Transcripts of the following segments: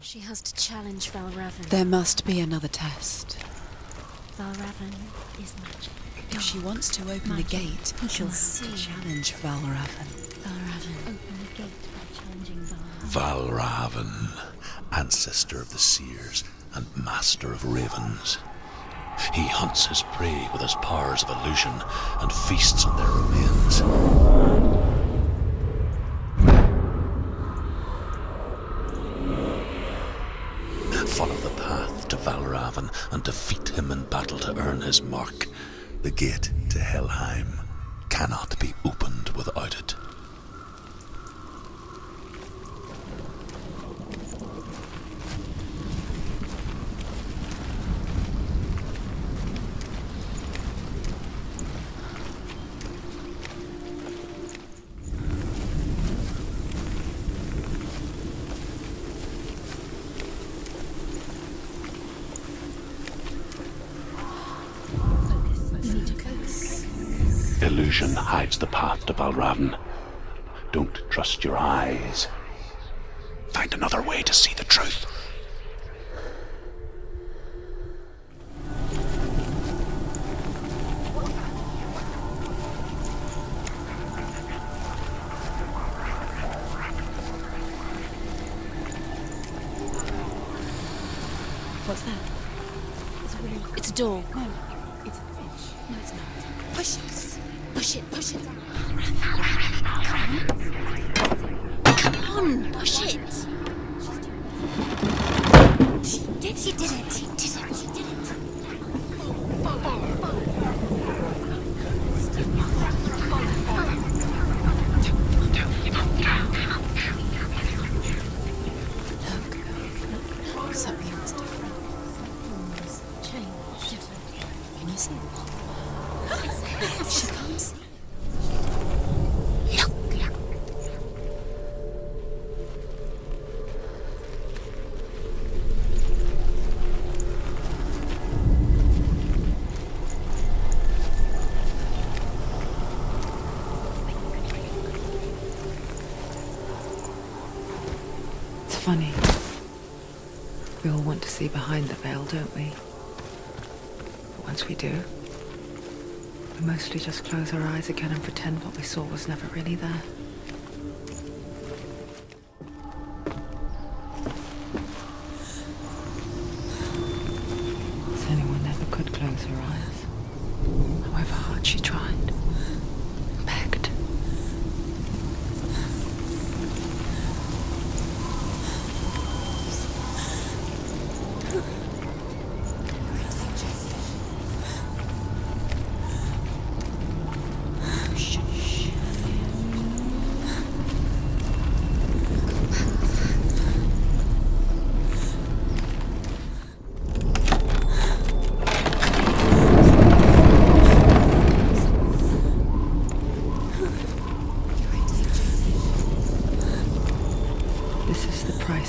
She has to challenge Valravn. There must be another test. Valravn is magic. If she wants to open the gate, she'll have to challenge Valravn. Valravn, open the gate by challenging Valravn. Valravn, ancestor of the seers and master of ravens. He hunts his prey with his powers of illusion and feasts on their remains. Follow the path to Valravn and defeat him in battle to earn his mark. The gate to Helheim cannot be opened without it. Illusion hides the path to Valravn. Don't trust your eyes. Find another way to see the truth. What's that? It's a door. No, it's a fish. No, it's not. Push it. Push it, push it. Come on, push it. She did it. She did it. She did it. She did it. Look, something's different. Something's changed. Can you see it? She can't see. It's funny. We all want to see behind the veil, don't we? But once we do, we mostly just close our eyes again and pretend what we saw was never really there. This anyone never could close her eyes, however hard she tried, begged.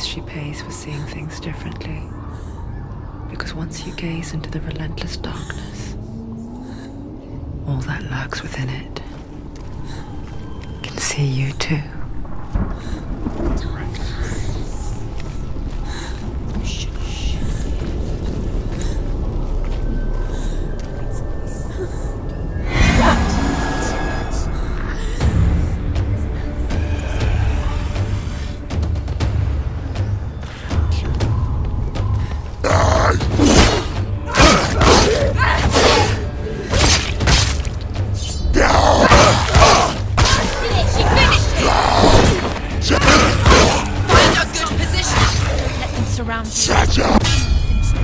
She pays for seeing things differently. Because once you gaze into the relentless darkness, all that lurks within it can see you too.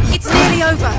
It's nearly over.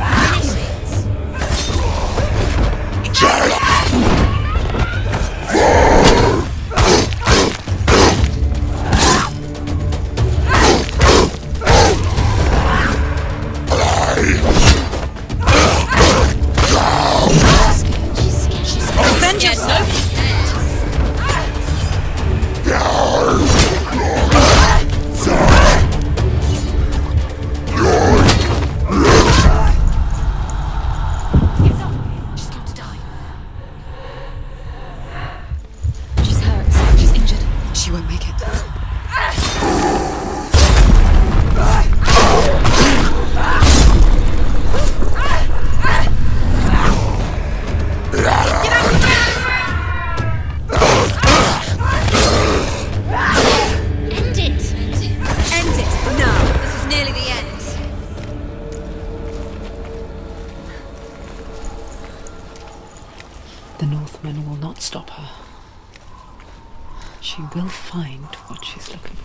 Northman will not stop her. She will find what she's looking for.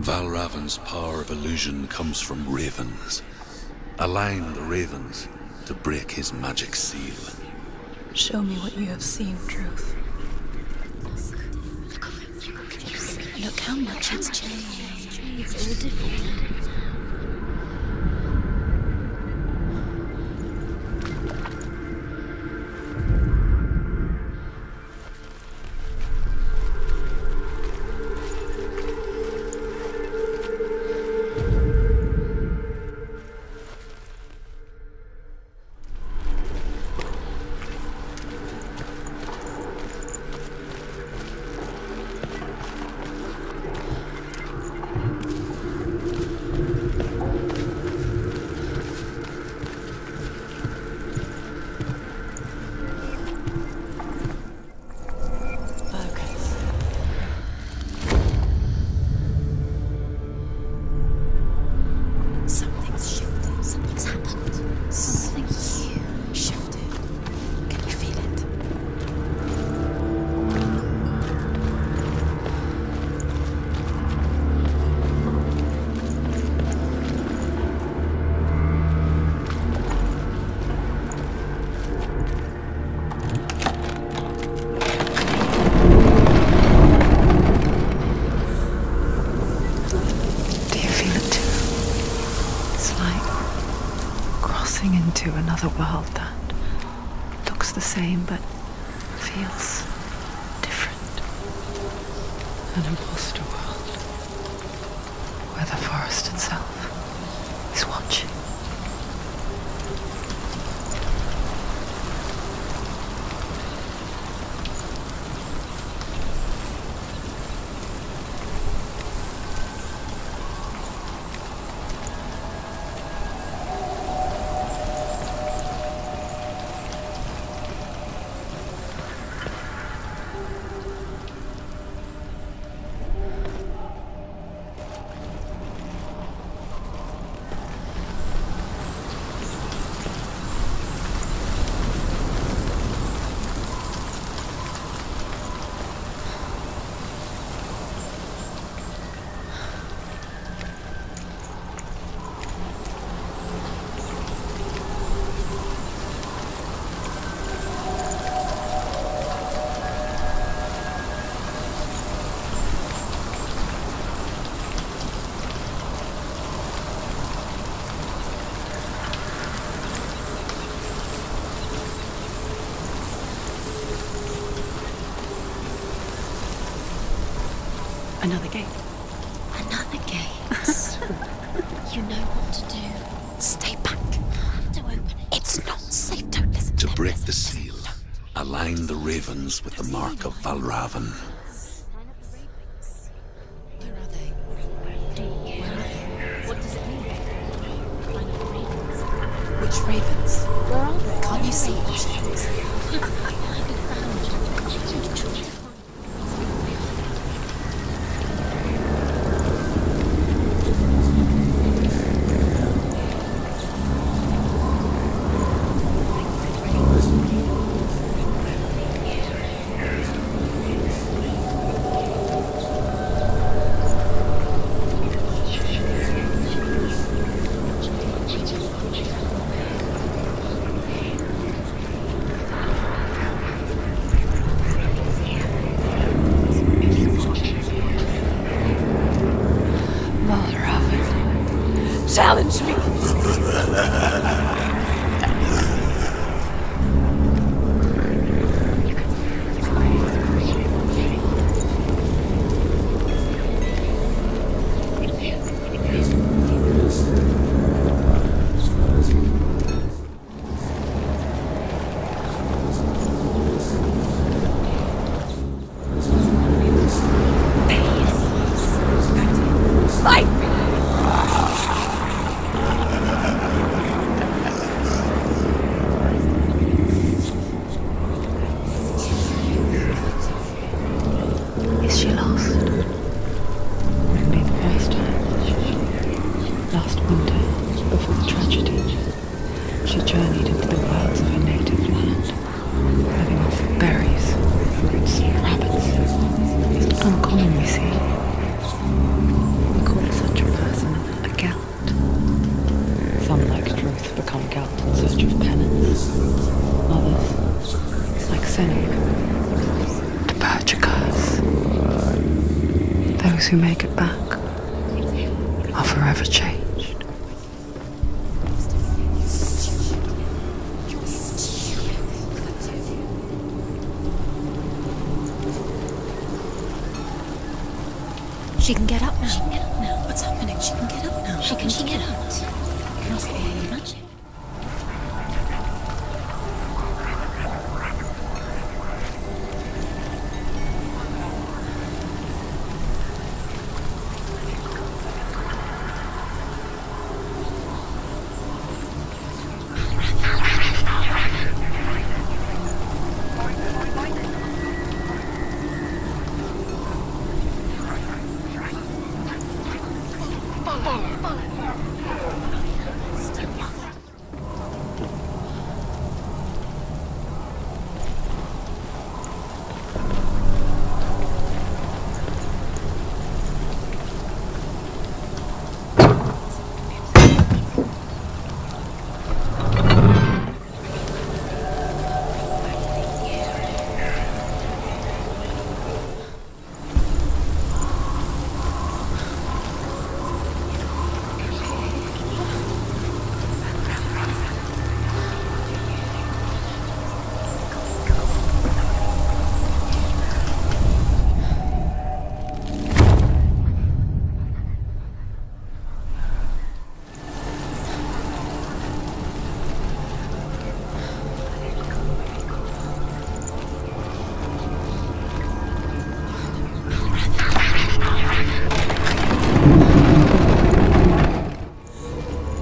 Valravn's power of illusion comes from ravens. Align the ravens to break his magic seal. Show me what you have seen, Truth. Look how much it's changed. It's all different. Into another world that looks the same but feels different. An imposter world where the forest itself is watching. Another gate. Another gate. You know what to do. Stay back. Don't open it. It's not safe. Don't listen to To them. break Listen, the listen. seal, align the ravens with the mark of Valravn. Where are they? Where are they? What does it mean? Find the ravens. Which ravens? Where are they? Can't you see the shadows? she lost? Only the first time. Last winter, before the tragedy, she journeyed into the wilds of her native land, living off berries, fruits, and rabbits. It's not uncommon, you see. We call such a person a gelt. Some, like Truth, become gelt in search of penance. Others, like Seneca, to purge a curse. Those who make it back are forever changed. She can get up now. She can get up now. What's happening? She can get up now. She can get up. It must be any magic.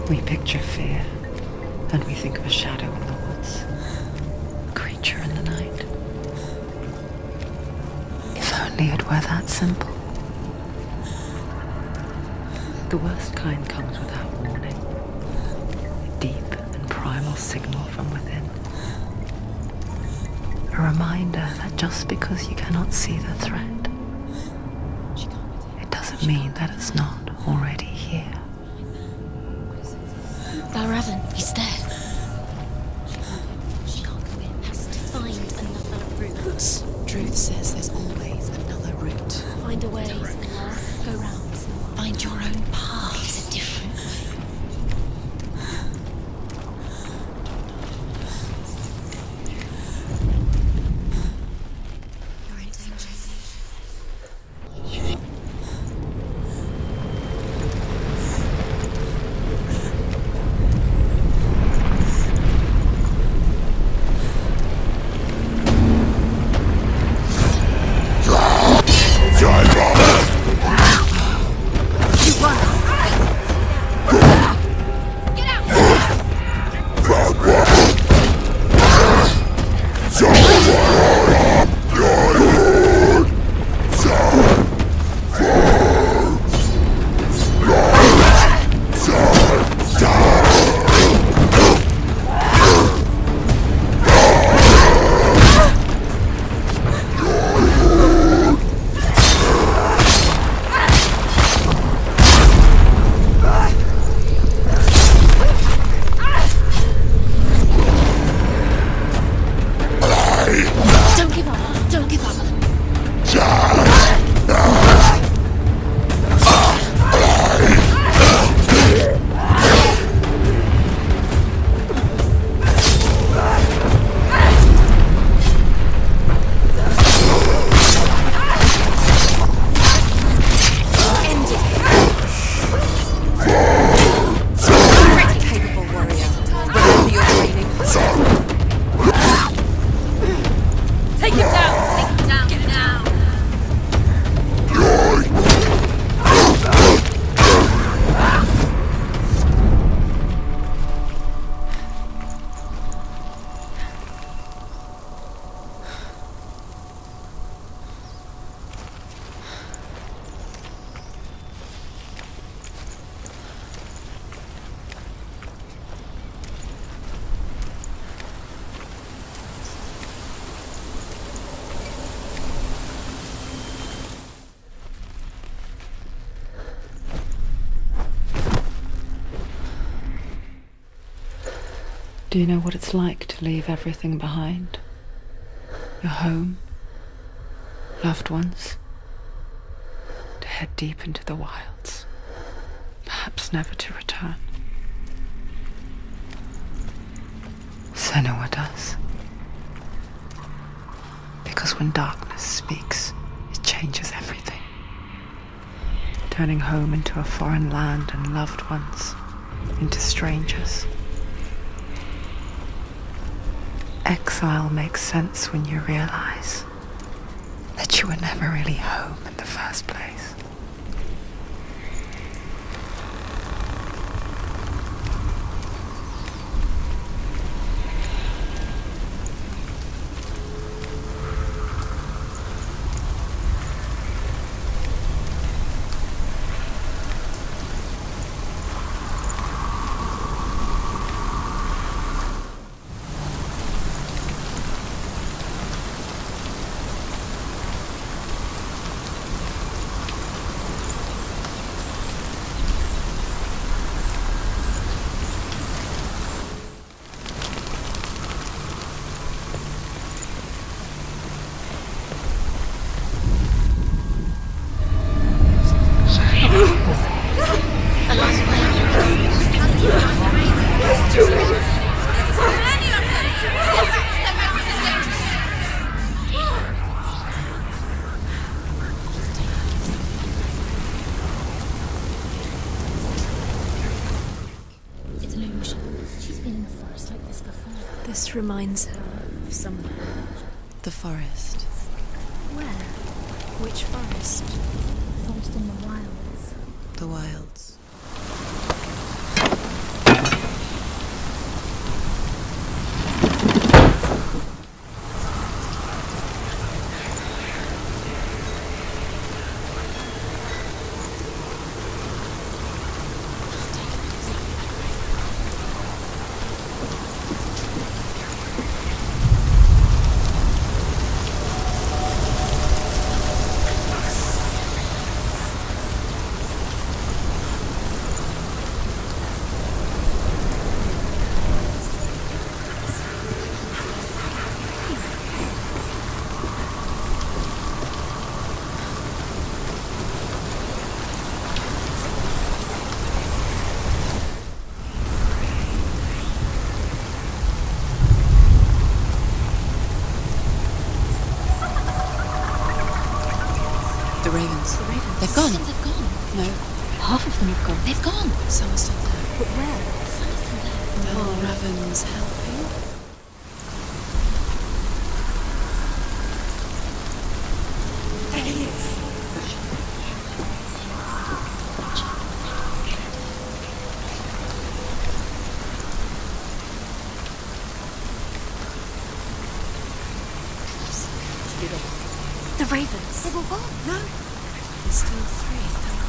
We picture fear, and we think of a shadow in the woods, a creature in the night. If only it were that simple. The worst kind comes without warning, a deep and primal signal from within. A reminder that just because you cannot see the threat, it doesn't mean that it's not already here. Valravn, he's there. She can't go in. Has to find another route. Truth says there's always another route. Find a way. Go round. Find your own path. It's a different way. You're in danger. Do you know what it's like to leave everything behind? Your home, loved ones, to head deep into the wilds, perhaps never to return. Senua does. Because when darkness speaks, it changes everything, turning home into a foreign land and loved ones into strangers. Exile makes sense when you realize that you were never really home in the first place. This reminds her of somewhere. The forest. Where? Which forest? Forest in the wilds. The wilds. The ravens. They've gone. They've gone. No. Half of them have gone. They've gone. Some are still there. But where? Some are still there. Valravn's helping. There he is. The ravens. They've all gone. No. There's still three.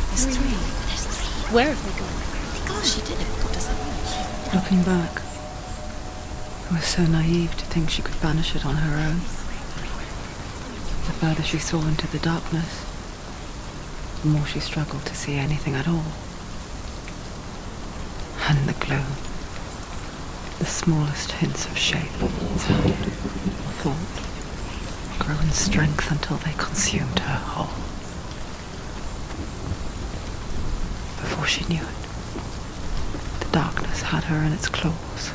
There's three. There's three. Where have they gone? They've gone. She did it. What does that mean? Looking back, I was so naive to think she could banish it on her own. The further she saw into the darkness, the more she struggled to see anything at all. And the gloom, the smallest hints of shape, sound, thought, grow in strength until they consumed her whole. Before she knew it, the darkness had her in its claws.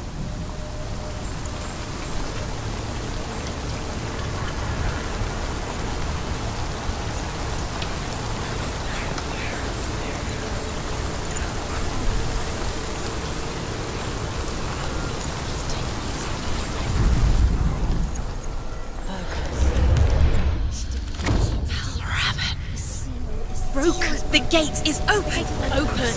Broke. The gate is open. Open.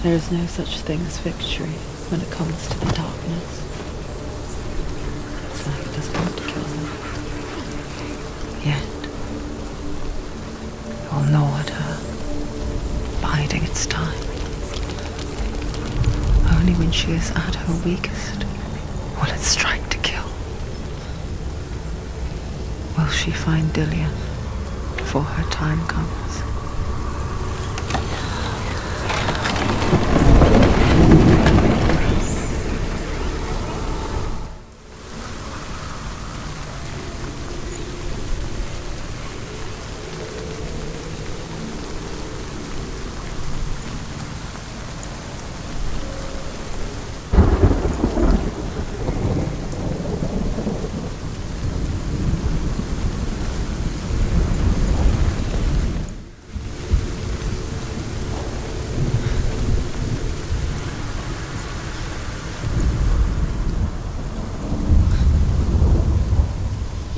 There is no such thing as victory when it comes to the darkness. It's like it doesn't want to kill them. Yet, it will gnaw at her, biding its time. Only when she is at her weakest will it strike to kill. Will she find Dillian before her time comes?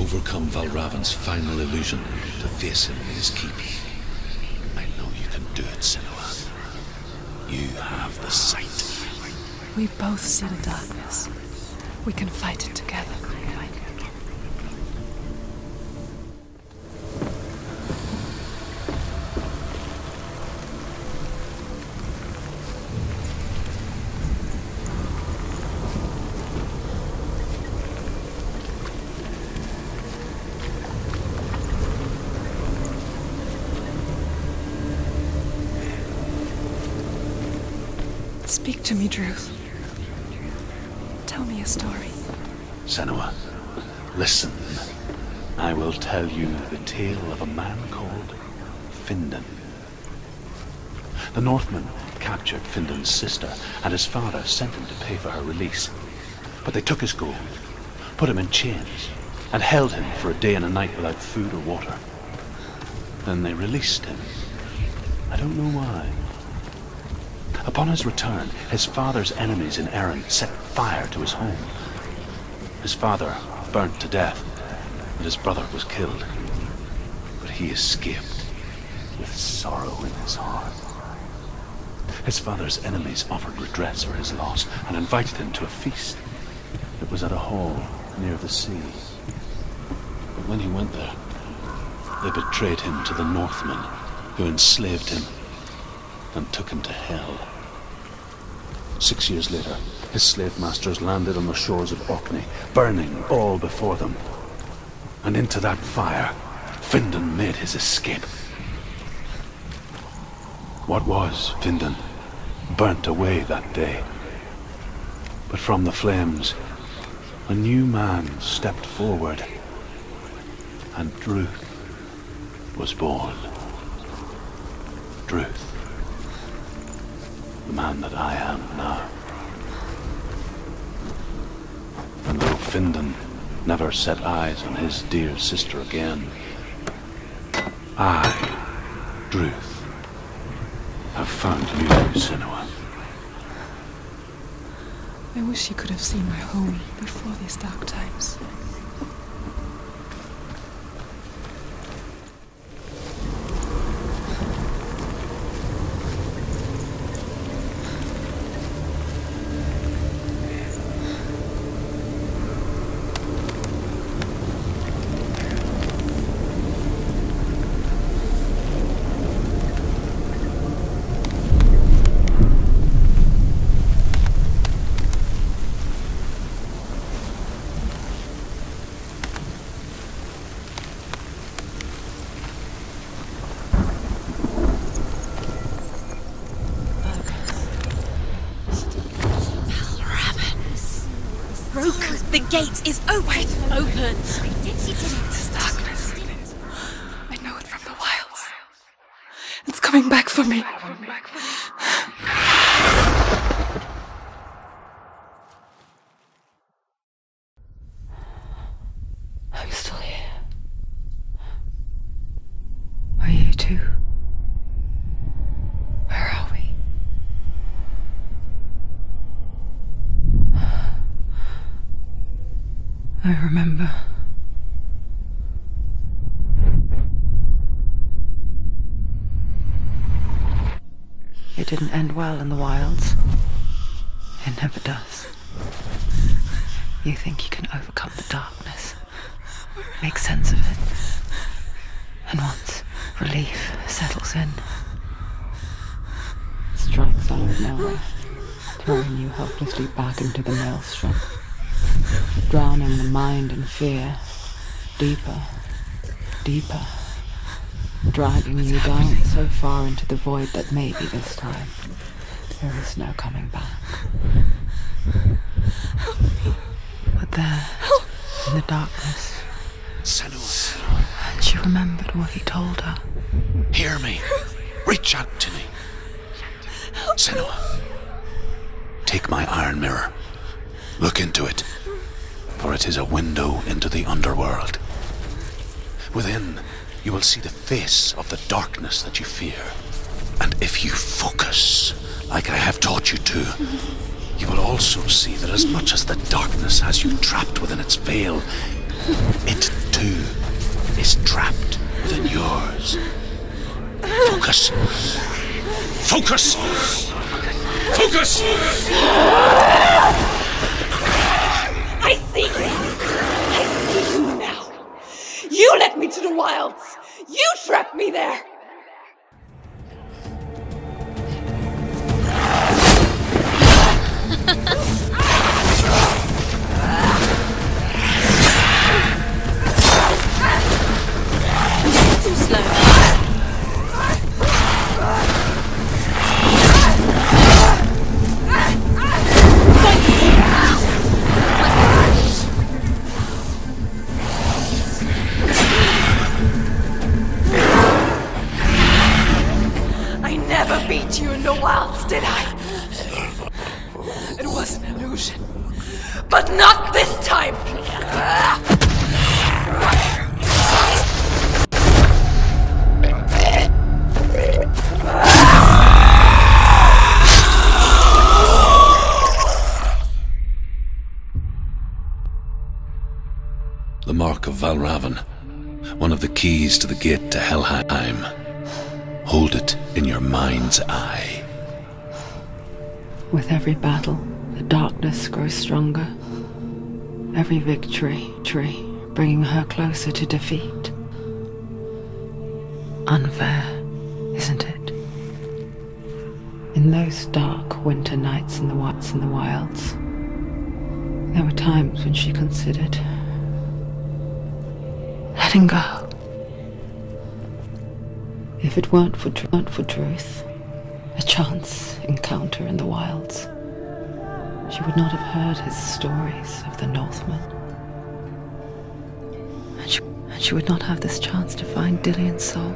overcome Valravn's final illusion to face him in his keep. I know you can do it, Senua. You have the sight. We both see the darkness. We can fight it together. Speak to me, Druth. Tell me a story. Senua, listen. I will tell you the tale of a man called Findan. The Northmen captured Findan's sister, and his father sent him to pay for her release. But they took his gold, put him in chains, and held him for a day and a night without food or water. Then they released him. I don't know why. Upon his return, his father's enemies in Erin set fire to his home. His father burnt to death, and his brother was killed. But he escaped with sorrow in his heart. His father's enemies offered redress for his loss and invited him to a feast. It was at a hall near the sea. But when he went there, they betrayed him to the Northmen, who enslaved him and took him to hell. 6 years later, his slave masters landed on the shores of Orkney, burning all before them. And into that fire, Findan made his escape. What was Findan burnt away that day. But from the flames, a new man stepped forward, and Druth was born. Druth. The man that I am now. And though Findan never set eyes on his dear sister again, I, Druth, have found you, Senua. I wish you could have seen my home before these dark times. The gate is open. Open. This darkness. I know it from the wilds. It's coming back for me. I'm still here. Are you too? Where are we? I remember. It didn't end well in the wilds. It never does. You think you can overcome the darkness, make sense of it, and once relief settles in, it strikes out of nowhere, throwing you helplessly back into the maelstrom, drowning the mind in fear, deeper, deeper, dragging you down so far into the void that maybe this time there is no coming back. But there, in the darkness, Senua, she remembered what he told her. hear me. Reach out to me. Senua, take my iron mirror. Look into it, for it is a window into the underworld. Within, you will see the face of the darkness that you fear. And if you focus, like I have taught you to, you will also see that as much as the darkness has you trapped within its veil, it too is trapped within yours. Focus. Focus! Focus! I see you! I see you now! You led me to the wilds! You trapped me there! Too slow. I never beat you in the wilds, did I? It was an illusion. But not this time! The mark of Valravn, one of the keys to the gate to Helheim. Hold it in your mind's eye. With every battle, the darkness grows stronger. Every victory, bringing her closer to defeat. Unfair, isn't it? In those dark winter nights in the wilds, there were times when she considered letting go. If it weren't for truth, a chance encounter in the wilds, she would not have heard his stories of the Northmen. And she would not have this chance to find Dillion's soul.